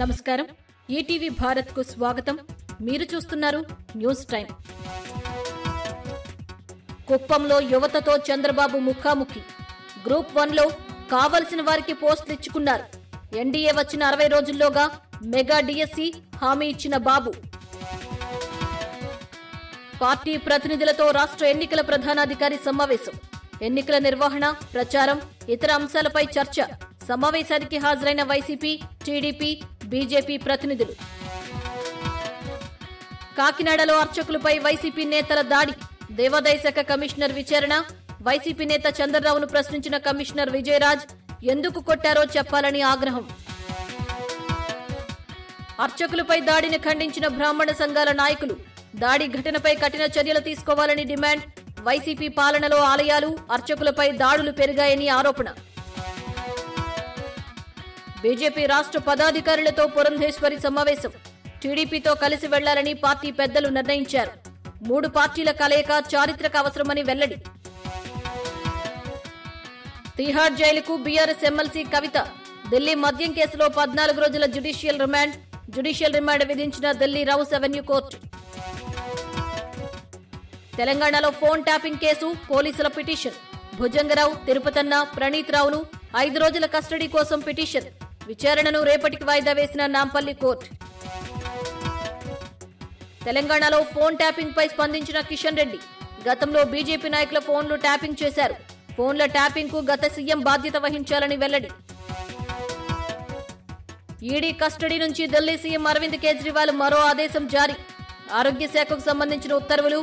నమస్కారం. ఈటీవీ భారత్ కు స్వాగతం. మీరు చూస్తున్నారు న్యూస్ టైం. కుప్పంలో యువతతో చంద్రబాబు ముఖాముఖి. గ్రూప్ 1లో కావలసిన వారికి పోస్టులు ఇచ్చుకున్నారు. ఎన్డీఏ వచ్చిన 60 రోజుల్లోగా మెగా డిఎస్సి హామీ ఇచ్చిన బాబు. పార్టీ ప్రతినిధులతో రాష్ట్ర ఎన్నికల ప్రధానాధికారి సమావేశం. ఎన్నికల నిర్వహణ, ప్రచారం, ఇతర అంశాలపై చర్చ. సమావేశానికి హాజరైన వైసీపీ, టీడీపీ, బీజేపీ ప్రతినిధులు. కాకినాడలో అర్చకులపై వైసీపీ నేతల దాడి. దేవాదాయ శాఖ కమిషనర్ విచారణ. వైసీపీ నేత చంద్రరావును ప్రశ్నించిన కమిషనర్ విజయరాజ్ ఎందుకు కొట్టారో చెప్పాలని ఆగ్రహం. అర్చకులపై దాడిని ఖండించిన బ్రాహ్మణ సంఘాల నాయకులు. దాడి ఘటనపై కఠిన చర్యలు తీసుకోవాలని డిమాండ్. వైసీపీ పాలనలో ఆలయాలు, అర్చకులపై దాడులు పెరిగాయని ఆరోపణ. బీజేపీ రాష్ట్ర పదాధికారులతో పురంధేశ్వరి సమావేశం. టీడీపీతో కలిసి వెళ్లాలని పార్టీ పెద్దలు నిర్ణయించారు. 3 పార్టీల కలయిక చారిత్రక అవసరమని వెల్లడి. తిహార్ జైలుకు బీఆర్ఎస్ ఎమ్మెల్సీ కవిత. ఢిల్లీ మద్యం కేసులో 14 రోజుల జ్యుడిషియల్ రిమాండ్ విధించిన ఢిల్లీ రౌస్ అవెన్యూ కోర్టు. తెలంగాణలో ఫోన్ ట్యాపింగ్ కేసు, పోలీసుల పిటిషన్. భుజంగరావు, తిరుపతన్న, ప్రణీత్ రావును 5 రోజుల కస్టడీ కోసం పిటిషన్. విచారణను రేపటికి వాయిదా వేసిన నాంపల్లి కోర్టు. తెలంగాణలో ఫోన్ ట్యాపింగ్ పై స్పందించిన కిషన్ రెడ్డి. గతంలో బీజేపీ నాయకుల ఫోన్లు ట్యాపింగ్ చేశారు. ఫోన్ల ట్యాపింగ్ కు గత సీఎం బాధ్యత వహించాలని వెల్లడి. ఈడీ కస్టడీ నుంచి ఢిల్లీ సీఎం అరవింద్ కేజ్రీవాల్ మరో ఆదేశం జారీ. ఆరోగ్య శాఖకు సంబంధించిన ఉత్తర్వులు.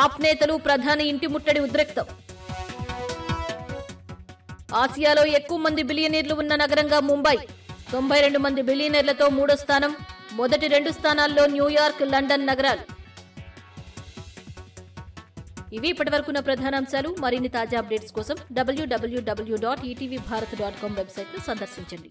ఆప్ నేతలు ప్రధాని ఇంటి ముట్టడి ఉద్రిక్తం. ఆసియాలో ఎక్కువ మంది బిలియనీర్లు ఉన్న నగరంగా ముంబై. 92 మంది బిలియనీర్లతో 3వ స్థానం. మొదటి 2 స్థానాల్లో న్యూయార్క్, లండన్ నగరాలు. ఇవి ఇప్పటివరకున్న ప్రధానాంశాలు. మరిన్ని తాజా అప్డేట్స్ కోసం www.etvbharat.com వెబ్సైట్ ను సందర్శించండి.